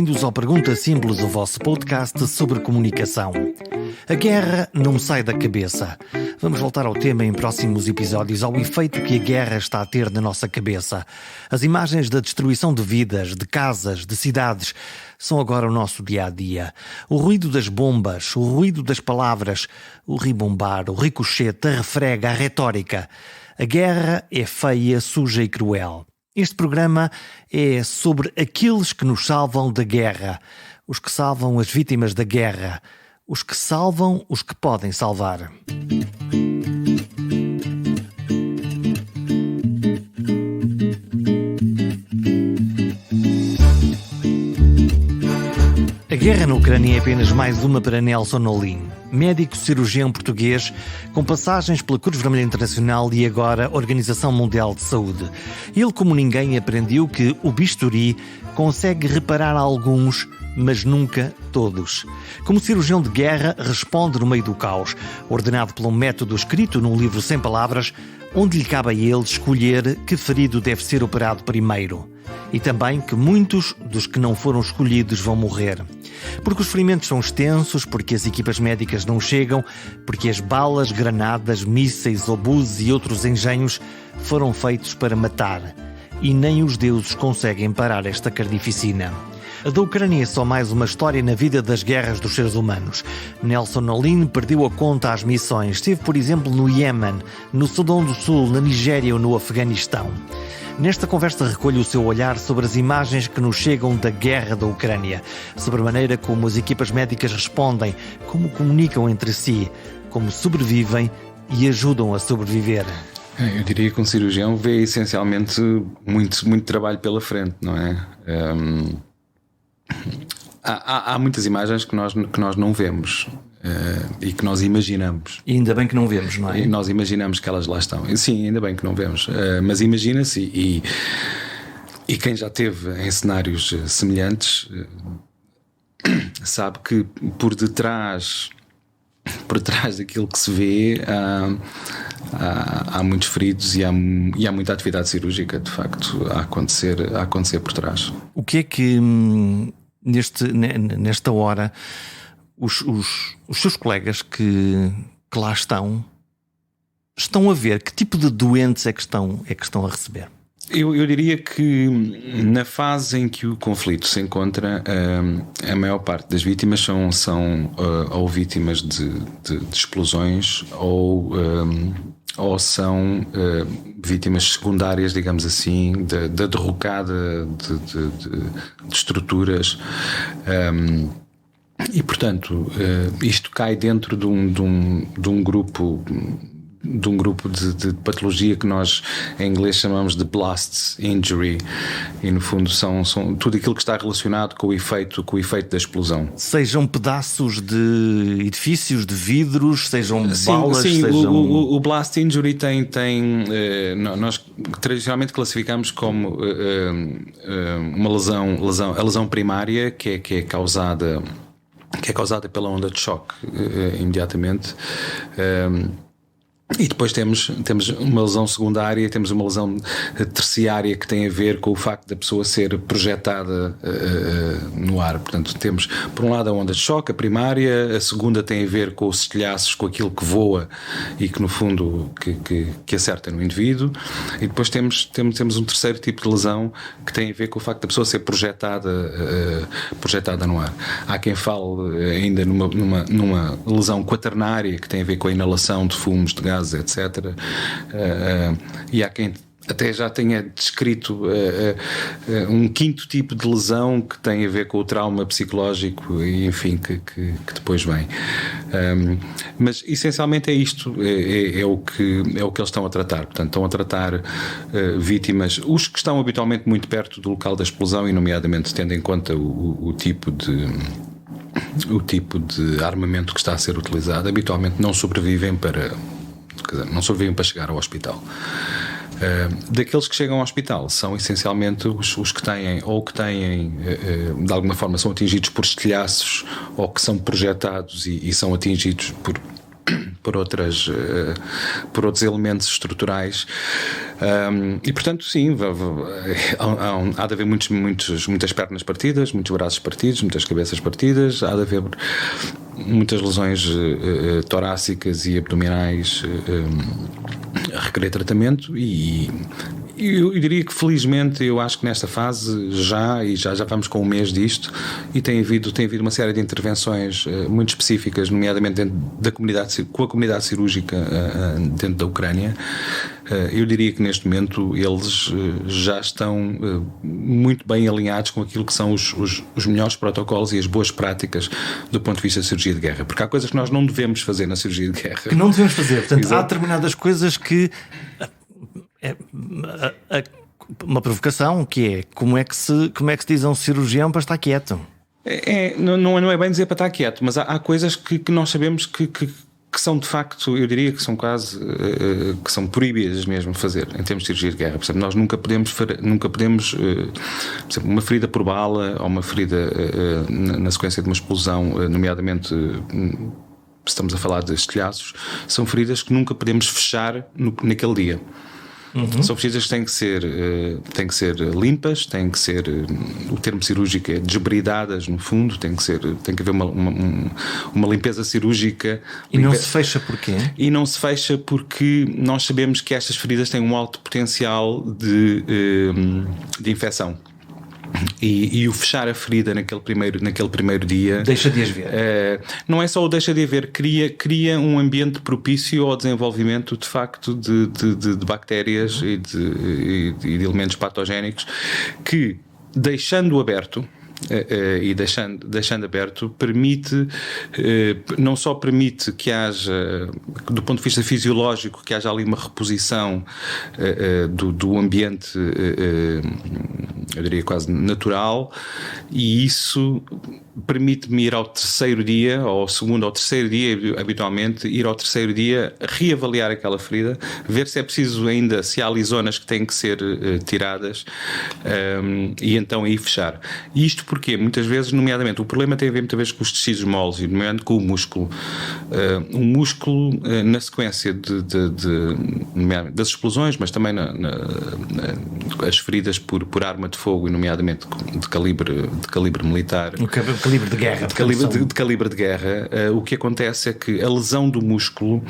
Bem-vindos ao Pergunta Simples, o vosso podcast sobre comunicação. A guerra não me sai da cabeça. Vamos voltar ao tema em próximos episódios, ao efeito que a guerra está a ter na nossa cabeça. As imagens da destruição de vidas, de casas, de cidades, são agora o nosso dia-a-dia. O ruído das bombas, o ruído das palavras, o ribombar, o ricochete, a refrega, a retórica. A guerra é feia, suja e cruel. Este programa é sobre aqueles que nos salvam da guerra, os que salvam as vítimas da guerra, os que salvam os que podem salvar. A guerra na Ucrânia é apenas mais uma para Nelson Nolin, médico cirurgião português com passagens pela Cruz Vermelha Internacional e agora Organização Mundial de Saúde. Ele, como ninguém, aprendeu que o bisturi consegue reparar alguns, mas nunca todos. Como cirurgião de guerra, responde no meio do caos, ordenado por um método escrito num livro sem palavras, onde lhe cabe a ele escolher que ferido deve ser operado primeiro. E também que muitos dos que não foram escolhidos vão morrer. Porque os ferimentos são extensos, porque as equipas médicas não chegam, porque as balas, granadas, mísseis, obuses e outros engenhos foram feitos para matar. E nem os deuses conseguem parar esta carnificina. A da Ucrânia é só mais uma história na vida das guerras dos seres humanos. Nelson Nolin perdeu a conta às missões. Esteve, por exemplo, no Iémen, no Sudão do Sul, na Nigéria ou no Afeganistão. Nesta conversa recolhe o seu olhar sobre as imagens que nos chegam da guerra da Ucrânia, sobre a maneira como as equipas médicas respondem, como comunicam entre si, como sobrevivem e ajudam a sobreviver. Eu diria que um cirurgião vê essencialmente muito trabalho pela frente, não é? Há muitas imagens que nós não vemos e que nós imaginamos. E ainda bem que não vemos, não é? E nós imaginamos que elas lá estão. Sim, ainda bem que não vemos. Mas imagina-se e quem já esteve em cenários semelhantes sabe que por detrás daquilo que se vê há muitos feridos e há muita atividade cirúrgica, de facto, a acontecer por trás. O que é que nesta hora os seus colegas que lá estão a ver? Que tipo de doentes é que estão a receber? Eu diria que na fase em que o conflito se encontra, a maior parte das vítimas são ou vítimas de explosões ou são vítimas secundárias, digamos assim, da derrocada de estruturas. E portanto, isto cai dentro de um grupo de patologia que nós em inglês chamamos de blast injury, e no fundo são tudo aquilo que está relacionado com o efeito da explosão. Sejam pedaços de edifícios, de vidros, sejam balas. Sim, sejam... o blast injury tem nós tradicionalmente classificamos como uma a lesão primária que é causada pela onda de choque imediatamente. E depois temos uma lesão secundária, temos uma lesão terciária que tem a ver com o facto da pessoa ser projetada no ar. Portanto, temos por um lado a onda de choque, a primária, a segunda tem a ver com os estilhaços, com aquilo que voa e que no fundo que acerta no indivíduo, e depois temos um terceiro tipo de lesão que tem a ver com o facto da pessoa ser projetada no ar. Há quem fale ainda numa lesão quaternária que tem a ver com a inalação de fumos, de gás, etc. E há quem até já tenha descrito um quinto tipo de lesão que tem a ver com o trauma psicológico e enfim que depois vem. Mas essencialmente é isto, é o que eles estão a tratar. Portanto, estão a tratar vítimas, os que estão habitualmente muito perto do local da explosão, e nomeadamente tendo em conta o tipo de armamento que está a ser utilizado, habitualmente não sobrevivem para chegar ao hospital. Daqueles que chegam ao hospital são essencialmente os que têm de alguma forma são atingidos por estilhaços ou que são projetados e são atingidos por por outros elementos estruturais. E portanto, sim, há de haver muitas pernas partidas, muitos braços partidos, muitas cabeças partidas, há de haver muitas lesões torácicas e abdominais a requerer tratamento e eu diria que felizmente eu acho que nesta fase já vamos com um mês disto e tem havido uma série de intervenções muito específicas, nomeadamente dentro da comunidade, com a comunidade cirúrgica dentro da Ucrânia. Eu diria que neste momento eles já estão muito bem alinhados com aquilo que são os melhores protocolos e as boas práticas do ponto de vista de cirurgia de guerra, porque há coisas que nós não devemos fazer na cirurgia de guerra. Que não devemos fazer, portanto Exato. há determinadas coisas que uma provocação que é como é que se diz a um cirurgião para estar quieto? Não é bem dizer para estar quieto, mas há coisas que nós sabemos que são de facto, eu diria que são quase que são proibidas mesmo de fazer em termos de cirurgia de guerra. Por exemplo, nós nunca podemos por exemplo, uma ferida por bala ou uma ferida na sequência de uma explosão, nomeadamente estamos a falar de estilhaços, são feridas que nunca podemos fechar naquele dia. São feridas que têm que ser limpas, têm que ser, o termo cirúrgico é desbridadas no fundo, tem que haver uma limpeza cirúrgica. E não se fecha porquê? E não se fecha porque nós sabemos que estas feridas têm um alto potencial de infecção. E o fechar a ferida naquele primeiro dia deixa de as ver. Não é só o deixa de haver, cria um ambiente propício ao desenvolvimento de facto de bactérias e de elementos patogénicos que, deixando aberto e deixando aberto, permite, não só permite que haja, do ponto de vista fisiológico, que haja ali uma reposição do ambiente, eu diria quase natural, e isso permite-me ir ao terceiro dia, ou ao segundo ou terceiro dia, habitualmente, ir ao terceiro dia, reavaliar aquela ferida, ver se é preciso ainda, se há ali zonas que têm que ser tiradas, e então aí fechar. E isto porque, muitas vezes, nomeadamente, o problema tem a ver muitas vezes com os tecidos moles, e nomeadamente com o músculo. O músculo, na sequência das explosões, mas também as feridas por arma de fogo, e nomeadamente de calibre militar. Calibre de guerra. De calibre de guerra, o que acontece é que a lesão do músculo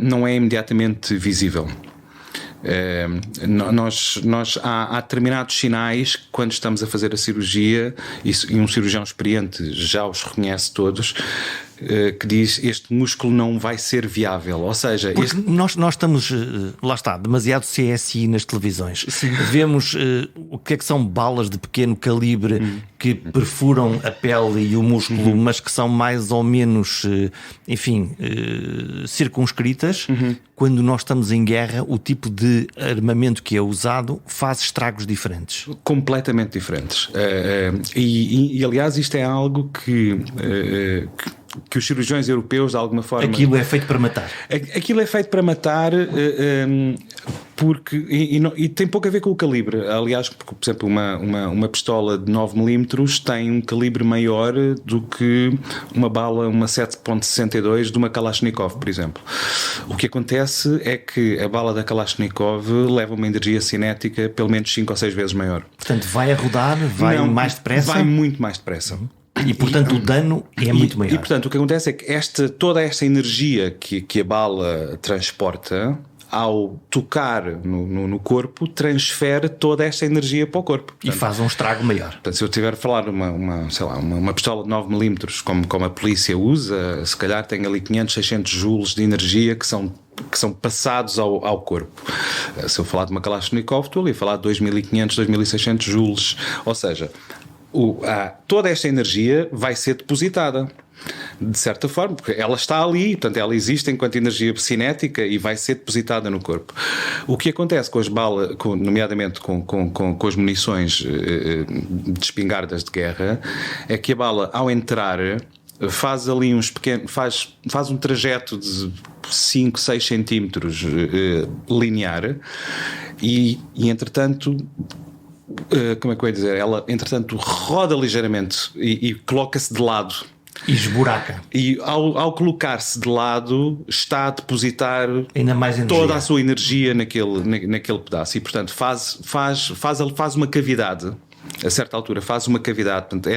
não é imediatamente visível. Há determinados sinais quando estamos a fazer a cirurgia, e um cirurgião experiente já os reconhece todos, que diz: este músculo não vai ser viável. Ou seja, nós estamos, lá está, demasiado CSI nas televisões. Sim. Vemos o que é que são balas de pequeno calibre que perfuram a pele e o músculo, mas que são mais ou menos, circunscritas. Quando nós estamos em guerra, o tipo de armamento que é usado faz estragos diferentes. Completamente diferentes. E aliás, isto é algo que os cirurgiões europeus, de alguma forma... Aquilo é feito para matar. Aquilo é feito para matar, porque... E tem pouco a ver com o calibre. Aliás, porque, por exemplo, uma pistola de 9mm tem um calibre maior do que uma bala, uma 7.62 de uma Kalashnikov, por exemplo. O que acontece é que a bala da Kalashnikov leva uma energia cinética pelo menos 5 ou 6 vezes maior. Portanto, vai a rodar, mais depressa? Vai muito mais depressa. E portanto o dano é muito maior. E portanto o que acontece é que toda esta energia que a bala transporta, ao tocar no corpo, transfere toda esta energia para o corpo. Portanto, e faz um estrago maior. Portanto, se eu tiver a falar uma pistola de 9mm, como a polícia usa, se calhar tem ali 500, 600 joules de energia que são passados ao corpo. Se eu falar de uma Kalashnikov, estou ali a falar de 2500, 2600 joules. Ou seja, toda esta energia vai ser depositada de certa forma, porque ela está ali, portanto ela existe enquanto energia cinética e vai ser depositada no corpo. O que acontece com as balas, nomeadamente com as munições de espingardas de guerra, é que a bala, ao entrar, faz ali faz um trajeto de 5, 6 centímetros linear e entretanto, como é que eu ia dizer? Ela, entretanto, roda ligeiramente e coloca-se de lado. E esburaca. E ao colocar-se de lado, está a depositar ainda mais energia. Toda a sua energia naquele pedaço. E, portanto, faz uma cavidade. A certa altura faz uma cavidade. Portanto,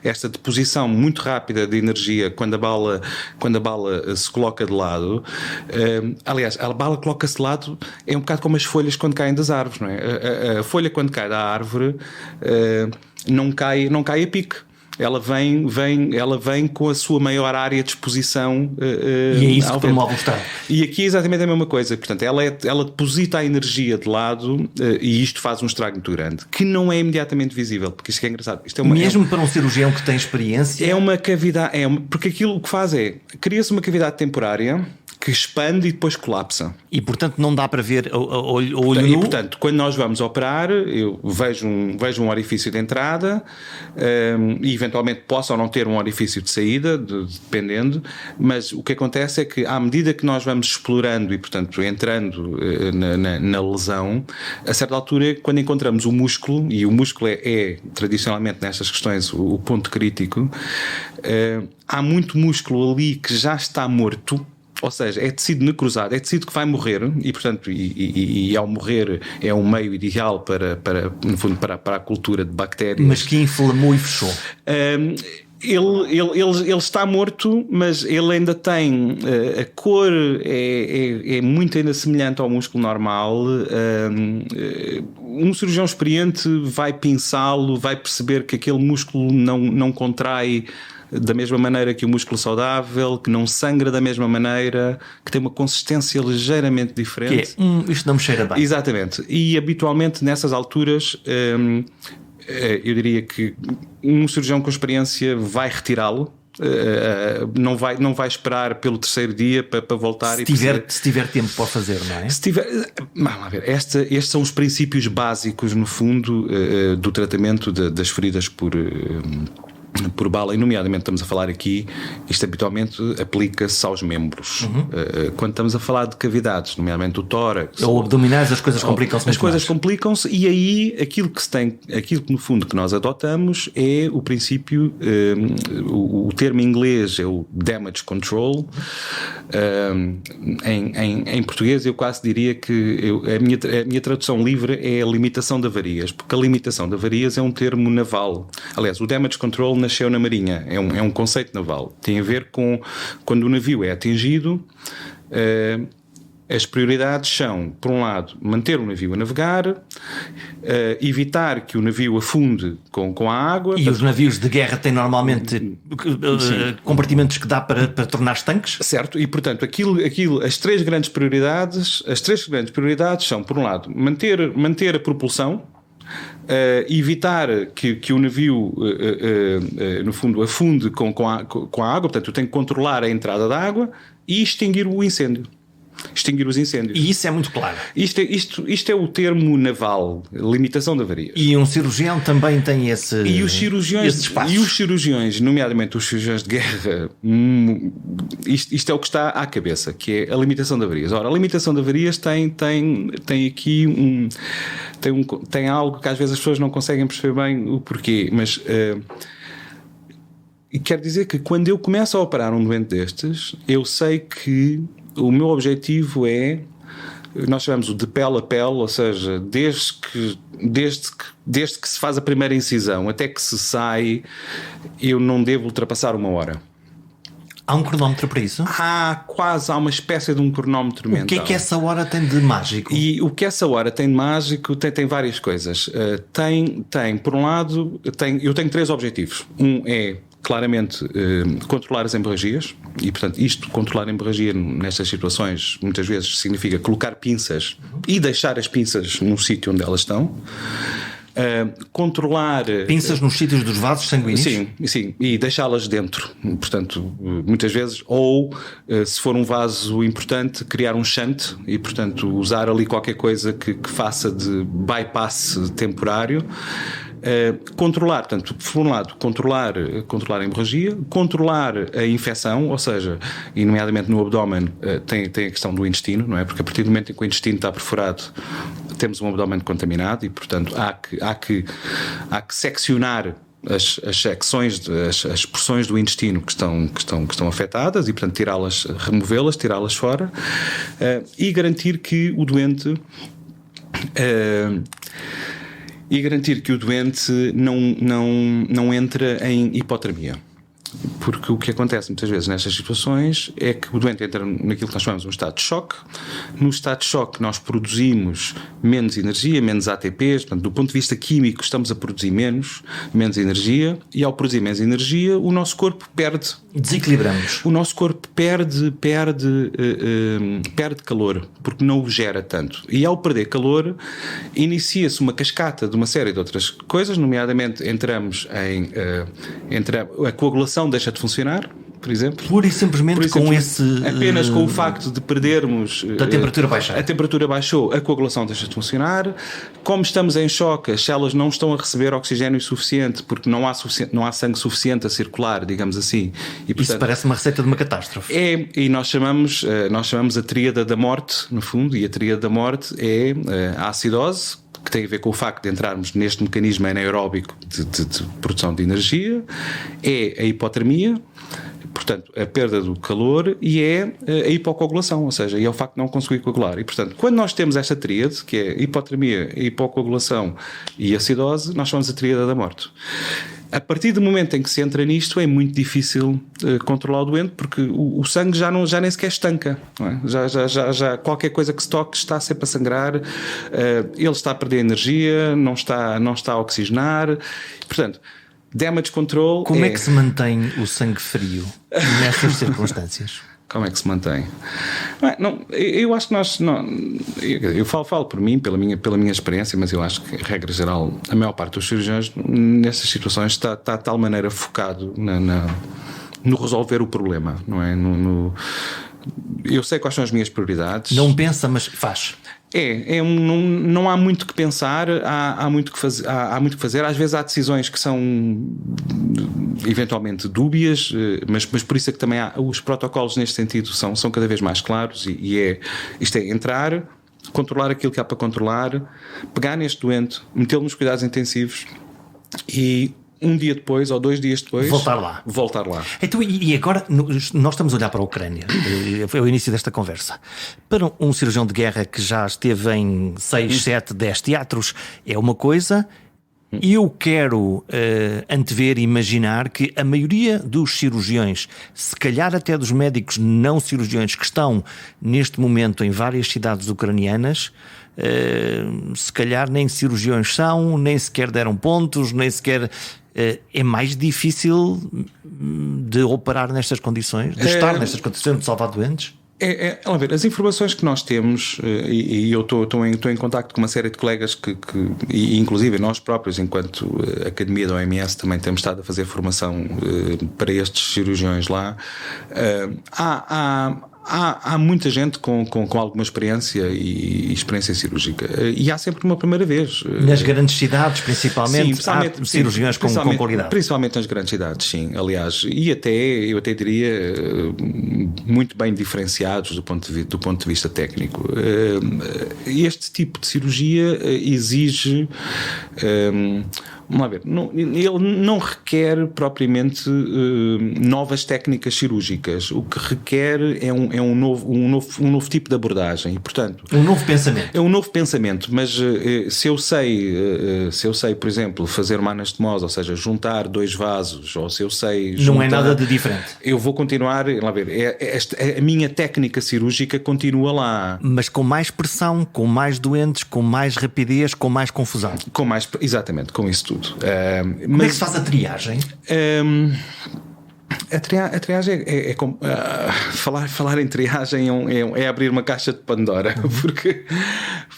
esta deposição muito rápida de energia quando a bala se coloca de lado, aliás, a bala coloca-se de lado, é um bocado como as folhas quando caem das árvores, não é? A folha quando cai da árvore não cai a pique. Ela vem com a sua maior área de exposição. E é isso que promove o estado. E aqui é exatamente a mesma coisa. Portanto, ela deposita a energia de lado e isto faz um estrago muito grande, que não é imediatamente visível, porque isto é engraçado. Mesmo para um cirurgião que tem experiência. É uma cavidade, porque aquilo que faz cria-se uma cavidade temporária que expande e depois colapsa. E portanto não dá para ver olho nu. E portanto, quando nós vamos operar, eu vejo um orifício de entrada e eventualmente posso ou não ter um orifício de saída, dependendo, mas o que acontece é que à medida que nós vamos explorando e portanto entrando na lesão, a certa altura, quando encontramos o músculo, e o músculo é tradicionalmente nestas questões o ponto crítico, há muito músculo ali que já está morto. Ou seja, é tecido necrosado, é tecido que vai morrer e, portanto, e ao morrer é um meio ideal no fundo, para a cultura de bactérias. Mas que inflamou e fechou. Ele está morto, mas ele ainda tem a cor é muito ainda semelhante ao músculo normal. Um cirurgião experiente vai pinçá-lo, vai perceber que aquele músculo não contrai da mesma maneira que o músculo saudável, que não sangra da mesma maneira, que tem uma consistência ligeiramente diferente. Que isto não me cheira bem. Exatamente. E habitualmente nessas alturas eu diria que um cirurgião com experiência vai retirá-lo. Não vai esperar pelo terceiro dia para voltar. Se tiver tempo para fazer, não é? Vamos ver, estes são os princípios básicos, no fundo, do tratamento das feridas por bala, e nomeadamente estamos a falar aqui, isto habitualmente aplica-se aos membros. Quando estamos a falar de cavidades, nomeadamente o tórax ou abdominais, as coisas complicam-se. As coisas complicam-se, e aí aquilo que no fundo que nós adotamos é o princípio, o termo em inglês é o damage control. Em português eu quase diria que a minha tradução livre é a limitação de avarias, porque a limitação de avarias é um termo naval. Aliás, o damage control nasceu na Marinha, é um conceito naval. Tem a ver com quando o navio é atingido. As prioridades são, por um lado, manter o navio a navegar, evitar que o navio afunde com a água. E os navios de guerra têm normalmente compartimentos que dá para tornar-se tanques? Certo, e portanto as três grandes prioridades são, por um lado, manter a propulsão, evitar que o navio no fundo afunde com a água, portanto eu tenho que controlar a entrada da água e extinguir os incêndios. E isso é muito claro. Isto é o termo naval, limitação da avaria. E um cirurgião também tem esse espaço. E os cirurgiões, nomeadamente os cirurgiões de guerra, isto é o que está à cabeça, que é a limitação de avarias. Ora, a limitação de avarias tem aqui tem algo que às vezes as pessoas não conseguem perceber bem o porquê, mas e quer dizer que quando eu começo a operar um doente destes, eu sei que o meu objetivo nós chamamos o de pele a pele, ou seja, desde que se faz a primeira incisão até que se sai, eu não devo ultrapassar 1 hora. Há um cronómetro para isso? Há uma espécie de um cronómetro mental. O que é que essa hora tem de mágico? E o que essa hora tem de mágico tem várias coisas. Por um lado, eu tenho 3 objetivos. Um é claramente controlar as hemorragias, e portanto controlar a hemorragia nestas situações muitas vezes significa colocar pinças e deixar as pinças no sítio onde elas estão. Controlar pinças nos sítios dos vasos sanguíneos? Sim, e deixá-las dentro, portanto muitas vezes, ou se for um vaso importante, criar um shunt e portanto usar ali qualquer coisa que faça de bypass temporário. Controlar, portanto, por um lado, controlar a hemorragia, controlar a infecção, ou seja, e nomeadamente no abdômen tem a questão do intestino, não é? Porque a partir do momento em que o intestino está perfurado, temos um abdômen contaminado e, portanto, há que seccionar as secções, as porções do intestino que estão afetadas e, portanto, removê-las, tirá-las fora, e garantir que o doente não entra em hipotermia. Porque o que acontece muitas vezes nestas situações é que o doente entra naquilo que nós chamamos de um estado de choque. No estado de choque nós produzimos menos energia, menos ATPs, portanto, do ponto de vista químico estamos a produzir menos energia, e ao produzir menos energia o nosso corpo perde. Desequilibramos. O nosso corpo perde calor, porque não o gera tanto. E ao perder calor, inicia-se uma cascata de uma série de outras coisas, nomeadamente a coagulação deixa de funcionar, por exemplo. Pura e simplesmente com esse... Apenas com o facto de perdermos... A temperatura baixar. A temperatura baixou, a coagulação deixa de funcionar. Como estamos em choque, as células não estão a receber oxigênio suficiente, porque não há sangue suficiente a circular, digamos assim. E, portanto, isso parece uma receita de uma catástrofe. E nós chamamos a tríade da morte, no fundo, e a tríade da morte é a acidose, que tem a ver com o facto de entrarmos neste mecanismo anaeróbico de produção de energia, é a hipotermia, portanto, a perda do calor, e é a hipocoagulação, ou seja, é o facto de não conseguir coagular. E, portanto, quando nós temos esta tríade, que é hipotermia, hipocoagulação e acidose, nós chamamos a tríade da morte. A partir do momento em que se entra nisto, é muito difícil controlar o doente, porque o sangue já nem sequer estanca, não é? Já qualquer coisa que se toque está sempre a sangrar, ele está a perder energia, não está a oxigenar. Portanto, damage control. Como é que se mantém o sangue frio nessas circunstâncias? Como é que se mantém? Eu acho que eu falo por mim, pela minha experiência, mas eu acho que, regra geral, a maior parte dos cirurgiões nessas situações está de tal maneira focado no resolver o problema, não é? Eu sei quais são as minhas prioridades. Não pensa, mas faz. Não há muito que pensar, há muito que fazer. Às vezes há decisões que são eventualmente dúbias, mas por isso é que também os protocolos neste sentido são cada vez mais claros, isto é entrar, controlar aquilo que há para controlar, pegar neste doente, metê-lo nos cuidados intensivos e um dia depois ou 2 dias depois voltar lá. Então, e agora nós estamos a olhar para a Ucrânia, foi o início desta conversa, para um cirurgião de guerra que já esteve em 6, 7, 10 teatros, é uma coisa. Eu quero antever e imaginar que a maioria dos cirurgiões, se calhar até dos médicos não cirurgiões que estão neste momento em várias cidades ucranianas, se calhar nem cirurgiões são, nem sequer deram pontos, nem sequer... É mais difícil de operar nestas condições, de estar nestas condições, de salvar doentes? A ver, as informações que nós temos, e eu estou em contacto com uma série de colegas e inclusive nós próprios, enquanto Academia da OMS, também temos estado a fazer formação para estes cirurgiões lá. Há muita gente com alguma experiência e experiência cirúrgica, e há sempre uma primeira vez. Nas grandes cidades, principalmente, há cirurgiões com qualidade. Principalmente nas grandes cidades, sim, aliás, e eu até diria muito bem diferenciados do ponto de vista técnico. Este tipo de cirurgia exige... Vamos lá ver, ele não requer propriamente novas técnicas cirúrgicas. O que requer é um novo tipo de abordagem. E, portanto, um novo pensamento. É um novo pensamento, mas se eu sei, por exemplo, fazer uma anastomose, ou seja, juntar 2 vasos, ou se eu sei juntar, não é nada de diferente. Eu vou continuar, lá ver, a minha técnica cirúrgica continua lá. Mas com mais pressão, com mais doentes, com mais rapidez, com mais confusão. Exatamente, com isso tudo. Como é que se faz a triagem? A triagem é como falar em triagem é abrir uma caixa de Pandora,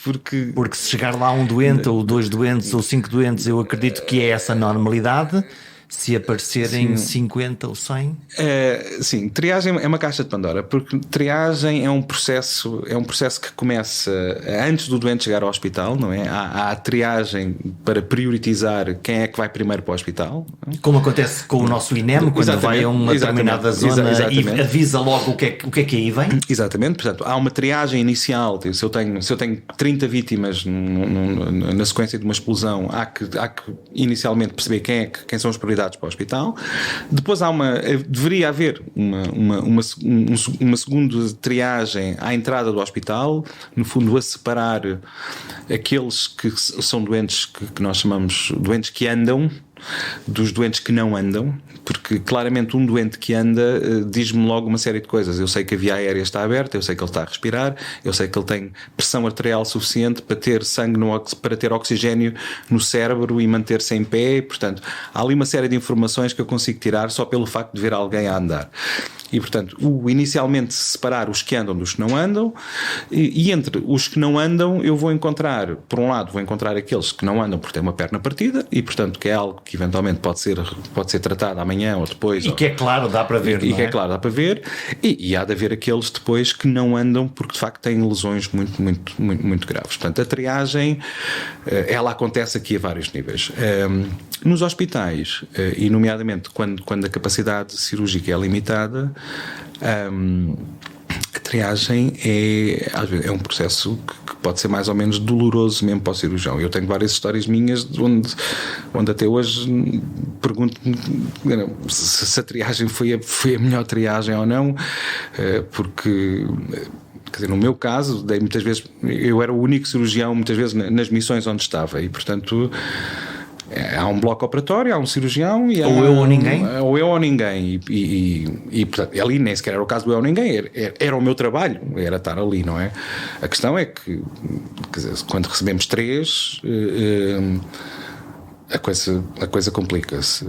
porque se chegar lá um doente ou 2 doentes ou 5 doentes, eu acredito que é essa normalidade. se aparecerem 50 ou 100? Sim, triagem é uma caixa de Pandora, porque triagem é um processo que começa antes do doente chegar ao hospital, não é? Há a triagem para priorizar quem é que vai primeiro para o hospital. Como acontece com o nosso INEM, quando vai a uma determinada zona e avisa logo o que é que aí vem? Exatamente, portanto, há uma triagem inicial. Se eu tenho 30 vítimas na sequência de uma explosão, há que inicialmente perceber quem são as prioridades para o hospital. Depois deveria haver uma segunda triagem à entrada do hospital, no fundo a separar aqueles que são doentes que nós chamamos doentes que andam dos doentes que não andam, porque claramente um doente que anda diz-me logo uma série de coisas. Eu sei que a via aérea está aberta, eu sei que ele está a respirar, eu sei que ele tem pressão arterial suficiente para ter sangue para ter oxigênio no cérebro e manter-se em pé. Portanto, há ali uma série de informações que eu consigo tirar só pelo facto de ver alguém a andar. E, portanto, inicialmente separar os que andam dos que não andam, e entre os que não andam eu vou encontrar, por um lado, aqueles que não andam porque têm uma perna partida e, portanto, que é algo que eventualmente pode ser tratado amanhã ou depois. E que é claro, dá para ver. E há de haver aqueles depois que não andam porque de facto têm lesões muito, muito, muito, muito graves. Portanto, a triagem, ela acontece aqui a vários níveis. Nos hospitais, e nomeadamente quando a capacidade cirúrgica é limitada, a triagem é um processo que pode ser mais ou menos doloroso mesmo para o cirurgião. Eu tenho várias histórias minhas onde até hoje pergunto-me se a triagem foi a melhor triagem ou não, porque... Quer dizer, no meu caso, muitas vezes eu era o único cirurgião, muitas vezes nas missões onde estava, e portanto há um bloco operatório, há um cirurgião e ou eu ou ninguém. Ou eu ou ninguém. E portanto, ali nem sequer era o caso do eu ou ninguém, era o meu trabalho, era estar ali, não é? A questão é que, quer dizer, quando recebemos 3, a coisa complica-se.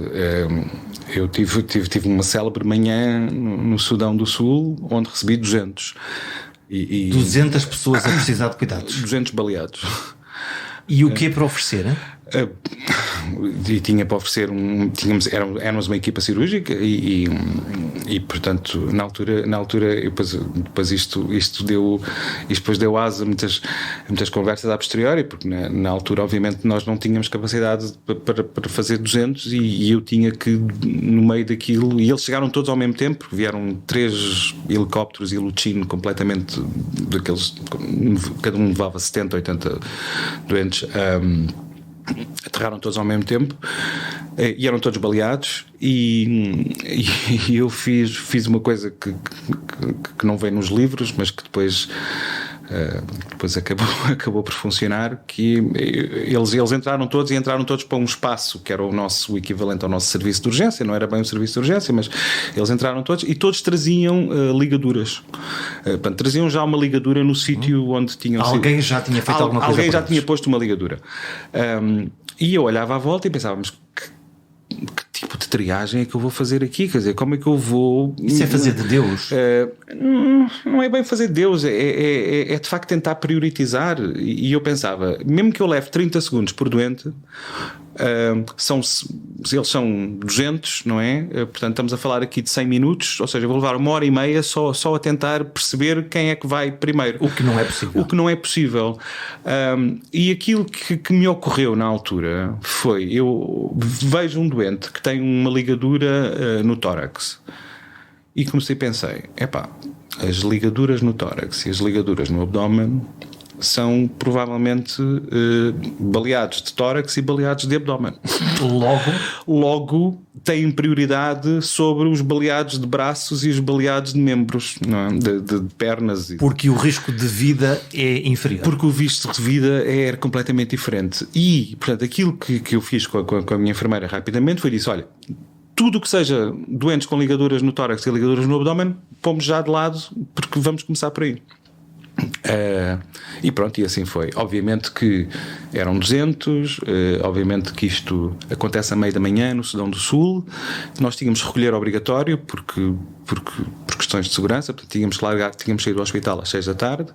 Eu tive uma célebre manhã no Sudão do Sul, onde recebi 200. 200 pessoas a precisar de cuidados. 200 baleados. E o que é para oferecer? E tinha para oferecer éramos uma equipa cirúrgica e portanto na altura depois isto deu asa a muitas conversas a posteriori, porque na altura obviamente nós não tínhamos capacidade para fazer 200 e eu tinha que, no meio daquilo, e eles chegaram todos ao mesmo tempo, porque vieram 3 helicópteros e Lucino completamente daqueles, cada um levava 70, 80 doentes. Aterraram todos ao mesmo tempo e eram todos baleados e eu fiz uma coisa que não vem nos livros, mas que depois acabou por funcionar, que eles entraram todos para um espaço que era o equivalente ao nosso serviço de urgência. Não era bem um serviço de urgência, mas eles entraram todos e todos traziam ligaduras. Portanto, traziam já uma ligadura no sítio onde tinham alguém já tinha feito alguma coisa, alguém já tinha posto uma ligadura. E eu olhava à volta e pensava, mas que tipo de triagem é que eu vou fazer aqui? Quer dizer, como é que eu vou... Isso é fazer de Deus? Não é bem fazer de Deus, é de facto tentar priorizar. E eu pensava, mesmo que eu leve 30 segundos por doente, eles são 200, não é? Portanto, estamos a falar aqui de 100 minutos, ou seja, eu vou levar 1h30 só a tentar perceber quem é que vai primeiro. O que não é possível. E aquilo que me ocorreu na altura foi, eu vejo um doente que tem uma ligadura no tórax e comecei a pensar, as ligaduras no tórax e as ligaduras no abdômen são provavelmente baleados de tórax e baleados de abdômen. Logo têm prioridade sobre os baleados de braços e os baleados de membros, não é? de pernas. Porque o risco de vida é inferior. Porque o risco de vida é completamente diferente. E, portanto, aquilo que eu fiz com a minha enfermeira rapidamente foi disso, olha, tudo o que seja doentes com ligaduras no tórax e ligaduras no abdômen, pomos já de lado, porque vamos começar por aí. E pronto, e assim foi. Obviamente que eram 200, obviamente que isto acontece a meio da manhã no Sudão do Sul. Nós tínhamos recolher obrigatório por questões de segurança, portanto tínhamos que sair do hospital às 6 da tarde.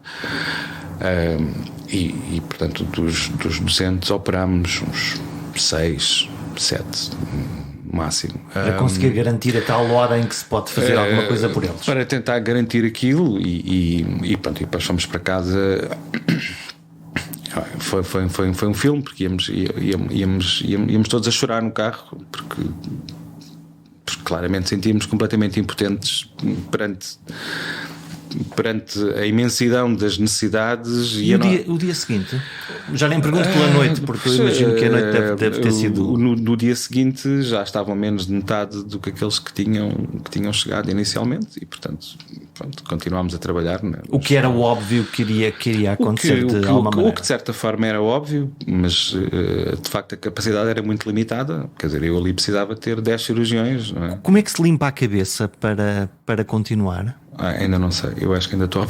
E portanto dos 200 operámos uns 6, 7 máximo. Para conseguir garantir a tal hora em que se pode fazer alguma coisa por eles. Para tentar garantir aquilo e pronto, e depois fomos para casa. Foi um filme, porque íamos todos a chorar no carro, porque claramente sentíamos completamente impotentes perante a imensidão das necessidades. E o dia seguinte? Já nem pergunto pela noite, porque eu imagino que a noite deve ter sido... No dia seguinte já estavam menos de metade do que aqueles que tinham chegado inicialmente, e portanto pronto, continuámos a trabalhar, né? O que era óbvio que iria acontecer de alguma maneira. O que de certa forma era óbvio, mas de facto a capacidade era muito limitada. Quer dizer, eu ali precisava ter 10 cirurgiões, não é? Como é que se limpa a cabeça para continuar? Ainda não sei, eu acho que ainda estou à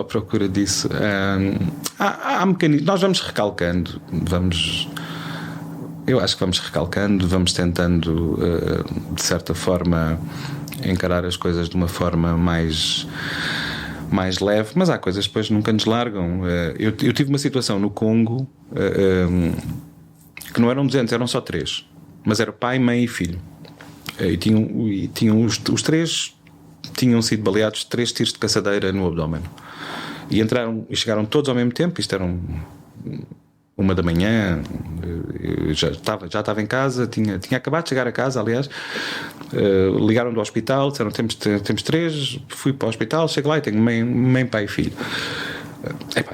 procura disso. Há mecanismos, nós vamos recalcando, eu acho que vamos recalcando, vamos tentando de certa forma encarar as coisas de uma forma mais leve, mas há coisas que depois nunca nos largam. Eu tive uma situação no Congo que não eram 200, eram só 3, mas era pai, mãe e filho, e tinham os 3 tinham sido baleados 3 tiros de caçadeira no abdômen, e chegaram todos ao mesmo tempo. Isto era 1 da manhã, eu já estava em casa, tinha acabado de chegar a casa, aliás. Ligaram do hospital, disseram temos 3, fui para o hospital, chego lá e tenho mãe, pai e filho.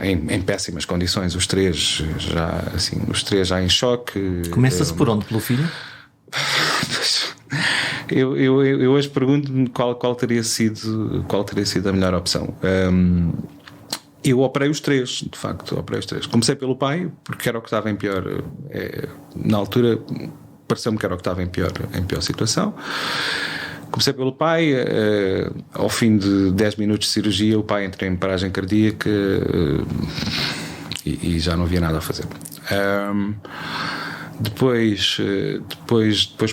Em péssimas condições, os três já em choque. Começa-se por onde? Pelo filho? Eu hoje pergunto-me qual teria sido a melhor opção. Eu operei os 3, de facto, Comecei pelo pai, porque era o que estava em pior. Na altura, pareceu-me que era o que estava em pior situação. Comecei pelo pai, ao fim de 10 minutos de cirurgia, o pai entrou em paragem cardíaca e já não havia nada a fazer. Depois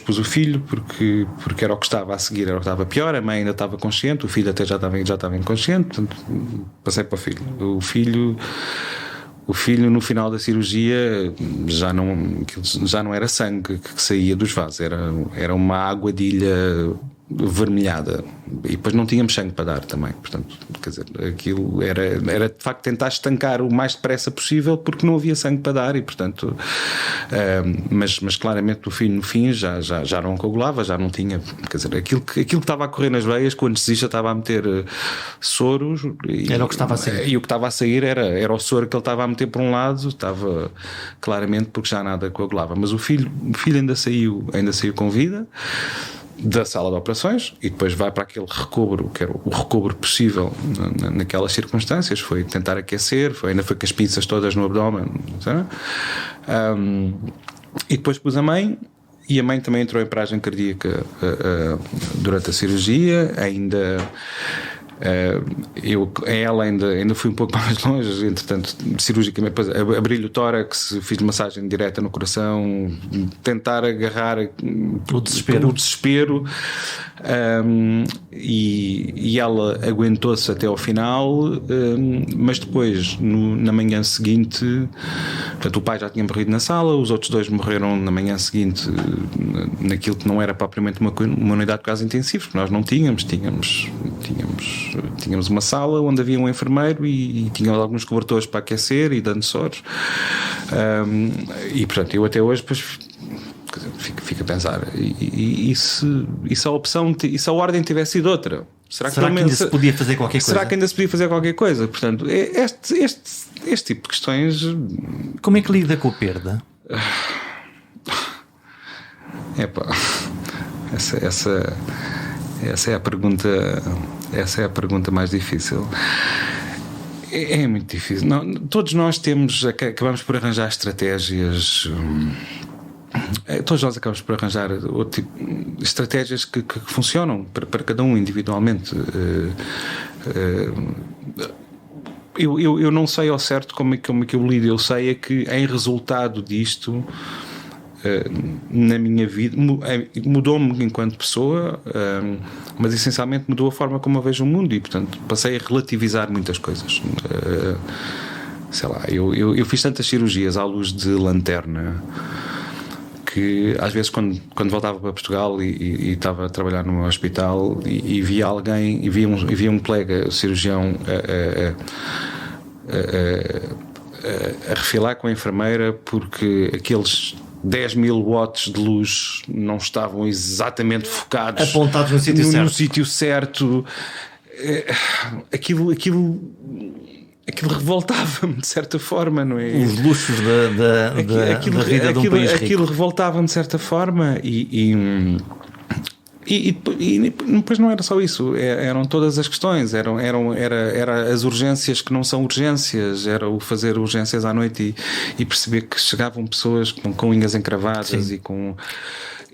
pus o filho, porque era o que estava a seguir, era o que estava pior. A mãe ainda estava consciente, o filho até já estava inconsciente, portanto passei para o filho. O filho no final da cirurgia já não era sangue que saía dos vasos, era uma aguadilha vermelhada, e depois não tínhamos sangue para dar também. Portanto, quer dizer, aquilo era de facto tentar estancar o mais depressa possível, porque não havia sangue para dar, e portanto mas claramente o filho no fim já não coagulava, já não tinha, quer dizer, aquilo que estava a correr nas veias, com o anestesista estava a meter soros, era o que estava a sair, e o que estava a sair era o soro que ele estava a meter por um lado, estava claramente, porque já nada coagulava. Mas o filho ainda saiu com vida da sala de operações, e depois vai para aquele recobro, que era o recobro possível naquelas circunstâncias. Foi tentar aquecer, ainda foi com as pinças todas no abdômen, sabe? E depois pus a mãe, e a mãe também entrou em paragem cardíaca durante a cirurgia. Ela ainda fui um pouco mais longe, entretanto, cirurgicamente, abri-lhe o tórax, fiz massagem direta no coração, tentar agarrar o desespero. E ela aguentou-se até ao final, mas depois, na manhã seguinte, portanto, o pai já tinha morrido na sala, os outros 2 morreram na manhã seguinte, naquilo que não era propriamente uma unidade de cuidados intensivos, porque nós não tínhamos uma sala onde havia um enfermeiro e tínhamos alguns cobertores para aquecer e dando soros. E portanto, eu até hoje fico a pensar, e se a ordem tivesse sido outra? Será que ainda se podia fazer qualquer coisa? Será que ainda se podia fazer qualquer coisa? Portanto, este tipo de questões. Como é que lida com a perda? Essa é a pergunta mais difícil. É muito difícil. Não, todos nós acabamos por arranjar estratégias. Todos nós acabamos por arranjar outro tipo de estratégias que funcionam para cada um individualmente. Eu não sei ao certo como é que eu lido. Eu sei é que, em resultado disto, na minha vida, mudou-me enquanto pessoa, mas essencialmente mudou a forma como eu vejo o mundo, e portanto passei a relativizar muitas coisas. Sei lá, eu fiz tantas cirurgias à luz de lanterna que às vezes quando voltava para Portugal e estava a trabalhar no hospital e via alguém, e via um colega cirurgião a refilar com a enfermeira porque aqueles 10.000 watts de luz não estavam exatamente focados, apontados no sítio certo. Aquilo revoltava-me de certa forma, não é? Os luxos da vida de um país rico. Aquilo revoltava-me de certa forma e depois não era só isso, eram todas as questões, era as urgências que não são urgências, era o fazer urgências à noite e perceber que chegavam pessoas com unhas encravadas. Sim.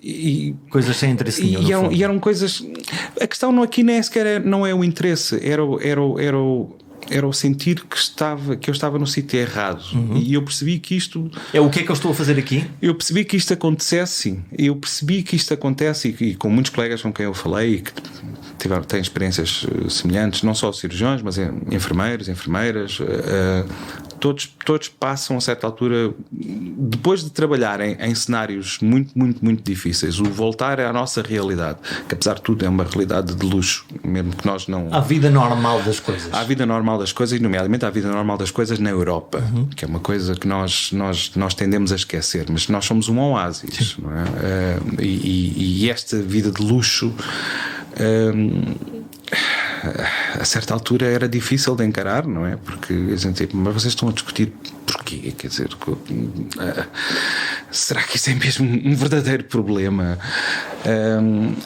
E coisas sem interesse nenhum. E eram coisas. A questão aqui nem sequer não é o interesse, era o sentir que eu estava no sítio errado. E eu percebi que isto... O que é que eu estou a fazer aqui? Eu percebi que isto acontecesse. E com muitos colegas com quem eu falei e que têm experiências semelhantes, não só cirurgiões, mas enfermeiros, enfermeiras... Todos passam a certa altura, depois de trabalharem em cenários muito, muito, muito difíceis, o voltar à nossa realidade, que apesar de tudo é uma realidade de luxo, mesmo que nós não... À vida normal das coisas. À vida normal das coisas, e nomeadamente à vida normal das coisas na Europa, que é uma coisa que nós tendemos a esquecer, mas nós somos um oásis, não é? E esta vida de luxo... a certa altura era difícil de encarar, não é? Porque a gente, mas vocês estão a discutir porquê? Quer dizer, será que isso é mesmo um verdadeiro problema?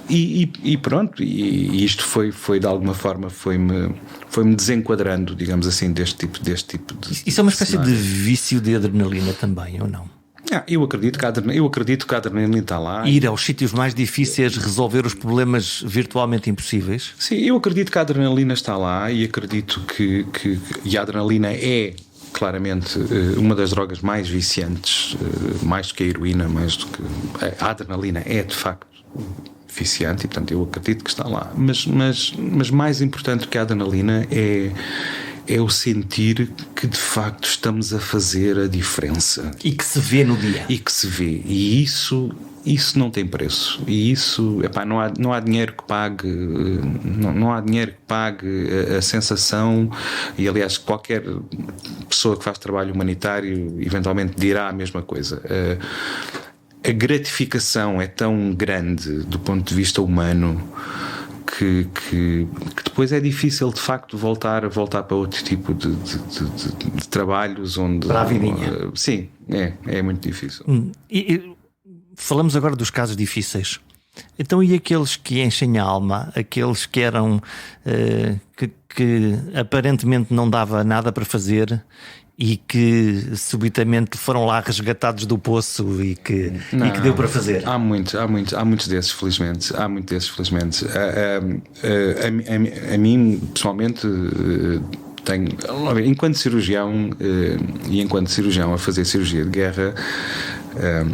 E pronto, e isto foi de alguma forma foi-me desenquadrando, digamos assim, deste tipo de isso é uma espécie cenário. De vício de adrenalina também, ou não? Eu acredito que a adrenalina está lá. Ir aos sítios mais difíceis, resolver os problemas virtualmente impossíveis. Sim, eu acredito que a adrenalina está lá e acredito que a adrenalina é claramente uma das drogas mais viciantes, mais do que a heroína, mais do que a adrenalina é de facto viciante e portanto eu acredito que está lá. Mas mais importante do que a adrenalina é o sentir que de facto estamos a fazer a diferença. E que se vê no dia. E isso não tem preço. E isso, não há dinheiro que pague, não há dinheiro que pague a sensação, e aliás qualquer pessoa que faz trabalho humanitário eventualmente dirá a mesma coisa. A gratificação é tão grande do ponto de vista humano que depois é difícil de facto voltar para outro tipo de trabalhos onde... Para a vidinha. Sim, é muito difícil. E falamos agora dos casos difíceis. Então, e aqueles que enchem a alma, aqueles que eram que aparentemente não dava nada para fazer e que subitamente foram lá resgatados do poço e que deu para fazer? Há muitos desses, felizmente. A mim, pessoalmente, tenho, enquanto cirurgião a fazer cirurgia de guerra,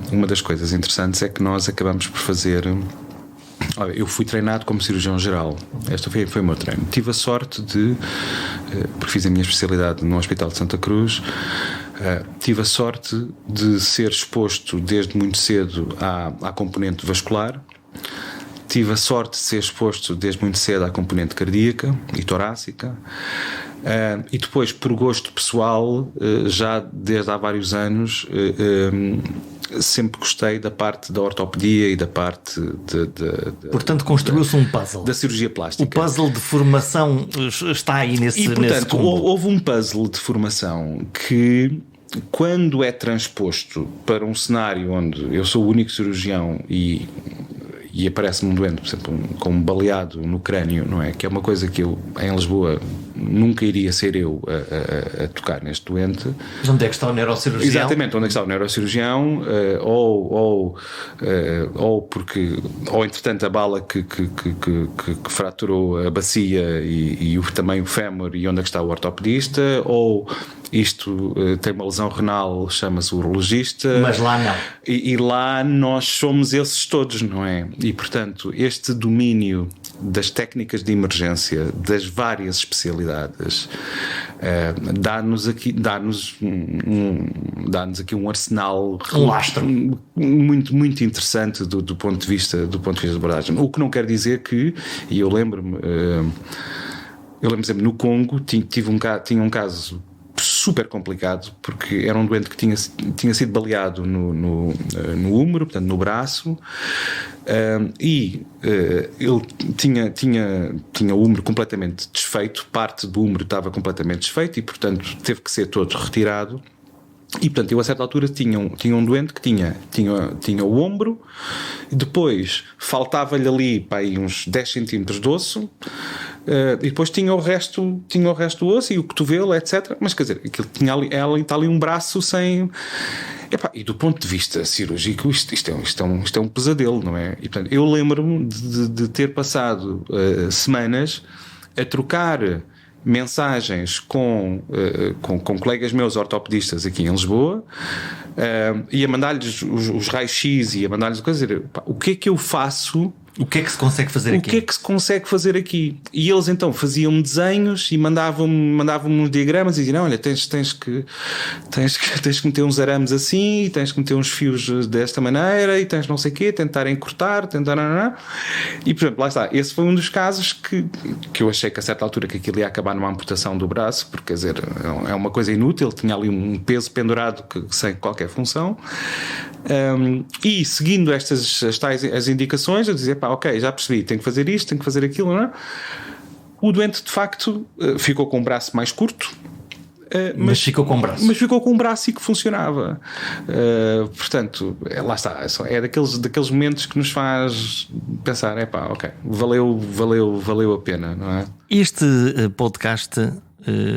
uma das coisas interessantes é que nós acabamos por fazer... Eu fui treinado como cirurgião geral. Este foi o meu treino. Tive a sorte porque fiz a minha especialidade no Hospital de Santa Cruz, tive a sorte de ser exposto desde muito cedo à componente vascular. Tive a sorte de ser exposto desde muito cedo à componente cardíaca e torácica. E depois, por gosto pessoal, já desde há vários anos, sempre gostei da parte da ortopedia e da parte portanto, construiu-se um puzzle da cirurgia plástica. O puzzle de formação está aí nesse. E portanto, houve um puzzle de formação que, quando é transposto para um cenário onde eu sou o único cirurgião e aparece-me um doente, por exemplo, com um baleado no crânio, não é? Que é uma coisa que eu, em Lisboa, nunca iria ser eu a tocar neste doente. Mas onde é que está o neurocirurgião? Exatamente, onde é que está o neurocirurgião, ou entretanto a bala que fraturou a bacia e também o fémur, e onde é que está o ortopedista, ou isto tem uma lesão renal, chama-se urologista. Mas lá não. E lá nós somos esses todos, não é? E portanto, este domínio das técnicas de emergência, das várias especialidades, dá-nos aqui um arsenal, um lastro muito, muito interessante do ponto de vista de abordagem. O que não quer dizer que, e eu lembro-me, por exemplo, no Congo tinha um caso super complicado, porque era um doente que tinha sido baleado no húmero, portanto no braço, e ele tinha o húmero completamente desfeito, parte do húmero estava completamente desfeito e portanto teve que ser todo retirado. E portanto eu a certa altura tinha um doente que tinha o ombro, depois faltava-lhe ali para aí uns 10 centímetros de osso, e depois tinha o resto do osso e o cotovelo, etc. Mas quer dizer, aquilo está ali um braço sem. Epá, e do ponto de vista cirúrgico isto é um pesadelo, não é? E portanto eu lembro-me de ter passado semanas a trocar mensagens com colegas meus ortopedistas aqui em Lisboa, e a mandar-lhes os raios-x e a mandar-lhes coisas, dizer, o que é que eu faço? O que é que se consegue fazer aqui? O que é que se consegue fazer aqui? E eles então faziam desenhos e mandavam-me uns diagramas e diziam: olha, tens que meter uns arames assim, e tens que meter uns fios desta maneira, e tens não sei o quê, tentar encurtar, E por exemplo, lá está, esse foi um dos casos que eu achei que a certa altura que aquilo ia acabar numa amputação do braço, porque quer dizer, é uma coisa inútil, tinha ali um peso pendurado sem qualquer função. E seguindo as indicações, eu dizia: pá, ok, já percebi, tenho que fazer isto, tenho que fazer aquilo, não é? O doente de facto ficou com o braço mais curto, mas ficou com o braço. Mas ficou com um braço e que funcionava. Portanto, lá está, é daqueles momentos que nos faz pensar: pá, ok, valeu a pena, não é? Este podcast,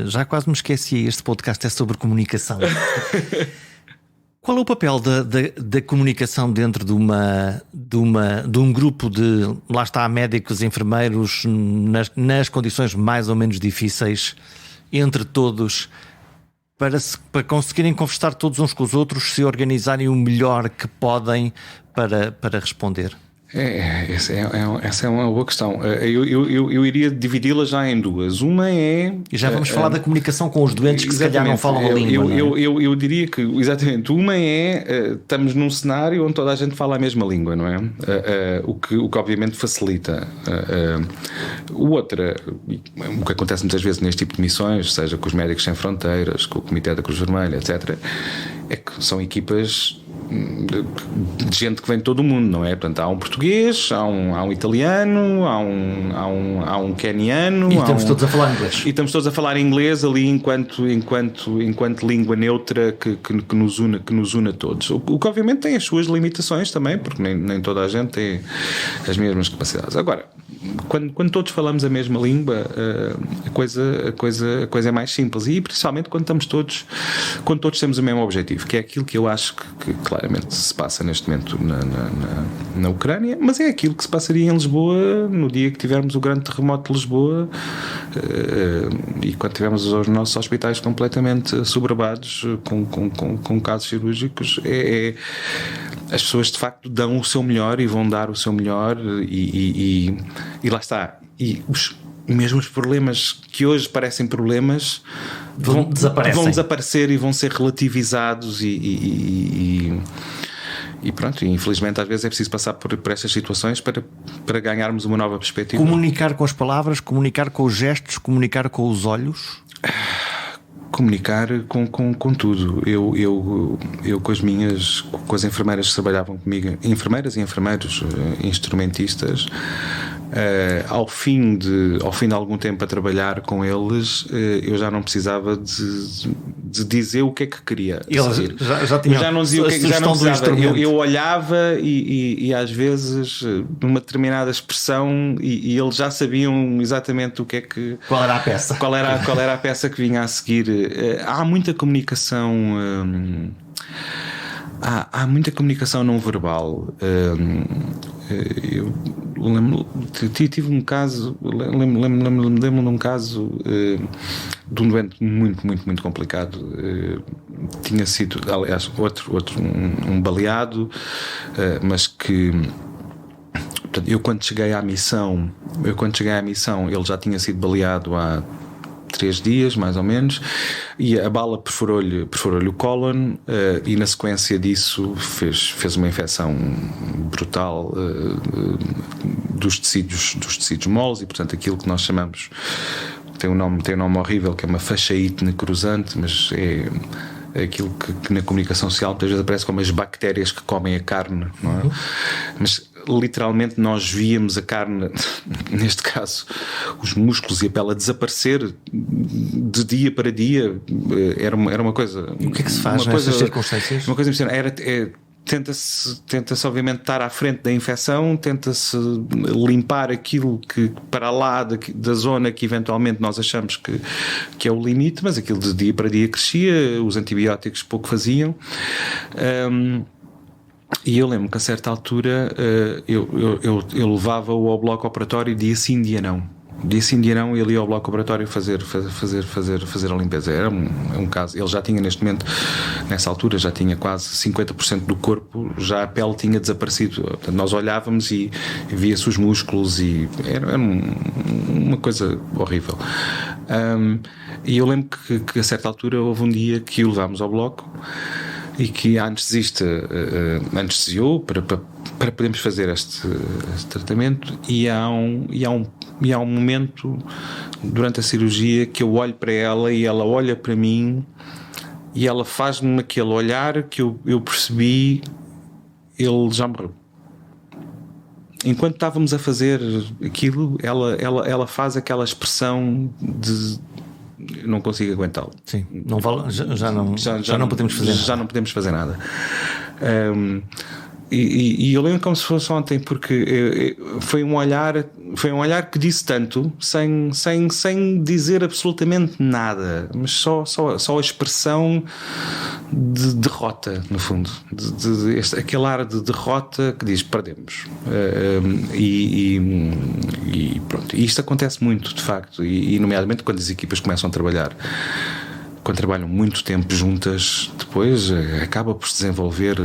já quase me esqueci, este podcast é sobre comunicação. Qual é o papel da comunicação dentro de um grupo de, lá está, médicos, enfermeiros, nas condições mais ou menos difíceis, entre todos, para conseguirem conversar todos uns com os outros, se organizarem o melhor que podem para responder? Essa é uma boa questão. Eu iria dividi-la já em duas. Uma é... E já vamos falar da comunicação com os doentes que se calhar não falam a língua. Eu diria que, exatamente, uma é... estamos num cenário onde toda a gente fala a mesma língua, não é? O que obviamente facilita. Outra, o que acontece muitas vezes neste tipo de missões, seja com os Médicos Sem Fronteiras, com o Comitê da Cruz Vermelha, etc., é que são equipas de gente que vem de todo o mundo, não é? Portanto, há um português, há um italiano, há um queniano, e estamos todos a falar inglês. E estamos todos a falar inglês ali enquanto língua neutra que nos une a todos. O que obviamente tem as suas limitações também, porque nem toda a gente tem as mesmas capacidades. Agora, quando todos falamos a mesma língua, a coisa é mais simples, e principalmente quando todos temos o mesmo objetivo, que é aquilo que eu acho que claramente se passa neste momento na Ucrânia, mas é aquilo que se passaria em Lisboa no dia que tivermos o grande terremoto de Lisboa, e quando tivermos os nossos hospitais completamente sobrevadados com casos cirúrgicos. As pessoas de facto dão o seu melhor e vão dar o seu melhor, e lá está. E mesmo os problemas que hoje parecem problemas vão desaparecer e vão ser relativizados, e pronto. E infelizmente às vezes é preciso passar por estas situações para ganharmos uma nova perspectiva. Comunicar com as palavras, comunicar com os gestos, comunicar com os olhos. Comunicar com tudo. Eu com as enfermeiras que trabalhavam comigo, enfermeiras e enfermeiros, instrumentistas, ao fim de algum tempo a trabalhar com eles, eu já não precisava de dizer o que é que queria. Eles já não dizia o que é que já não precisava. Eu olhava e às vezes numa determinada expressão, e eles já sabiam exatamente o que é que... Qual era a peça? Qual era a peça que vinha a seguir. Há muita comunicação... Há muita comunicação não verbal. Eu tive um caso, lembro-me de um caso de um doente muito, muito, muito complicado. Tinha sido, aliás, um baleado, mas que... Portanto, eu quando cheguei à missão, ele já tinha sido baleado há 3 dias, mais ou menos, e a bala perfurou-lhe o cólon, e na sequência disso fez uma infecção brutal dos tecidos moles, e portanto aquilo que nós chamamos, tem um nome horrível, que é uma fasciite necrosante, mas é aquilo que na comunicação social muitas vezes aparece como as bactérias que comem a carne, não é? Mas literalmente nós víamos a carne, neste caso os músculos e a pele, a desaparecer de dia para dia. Era uma coisa. E o que é que se faz nessas circunstâncias? Uma coisa impressionante. Tenta-se obviamente estar à frente da infecção, tenta-se limpar aquilo que para lá da zona que eventualmente nós achamos que é o limite, mas aquilo de dia para dia crescia, os antibióticos pouco faziam. E eu lembro que a certa altura eu levava-o ao bloco operatório dia sim, dia não. Dia sim, dia não, ele ia ao bloco operatório fazer a limpeza. Era um caso. Ele já tinha neste momento, nessa altura, já tinha quase 50% do corpo, já a pele tinha desaparecido. Portanto, nós olhávamos e via-se os músculos, e era uma coisa horrível. E eu lembro que a certa altura houve um dia que o levámos ao bloco e que a anestesista anestesiou para podermos fazer este tratamento, e há um momento durante a cirurgia que eu olho para ela e ela olha para mim e ela faz-me aquele olhar que eu percebi, ele já morreu. Enquanto estávamos a fazer aquilo, ela faz aquela expressão de não consigo aguentá-lo. Sim, não vale, já não podemos fazer nada. Já não podemos fazer nada. E eu lembro como se fosse ontem, porque foi um olhar que disse tanto, sem dizer absolutamente nada, mas só a expressão de derrota, no fundo, aquele ar de derrota que diz: perdemos. E pronto. E isto acontece muito, de facto, e nomeadamente quando as equipas começam a trabalhar. Quando trabalham muito tempo juntas, depois acaba por se desenvolver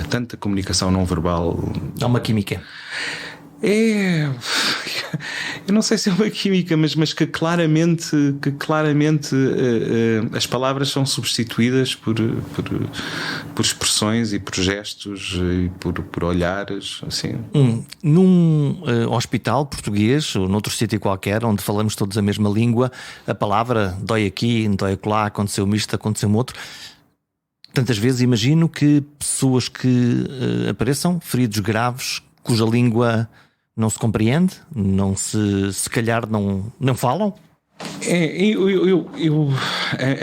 tanta comunicação não verbal. Há uma química. Eu não sei se é uma química, mas que claramente as palavras são substituídas por expressões e por gestos e por olhares, assim. Num hospital português ou noutro sítio qualquer onde falamos todos a mesma língua, a palavra dói aqui, dói acolá, aconteceu-me isto, aconteceu-me outro. Tantas vezes imagino que pessoas que apareçam feridos graves, cuja língua não se compreende, se calhar não falam.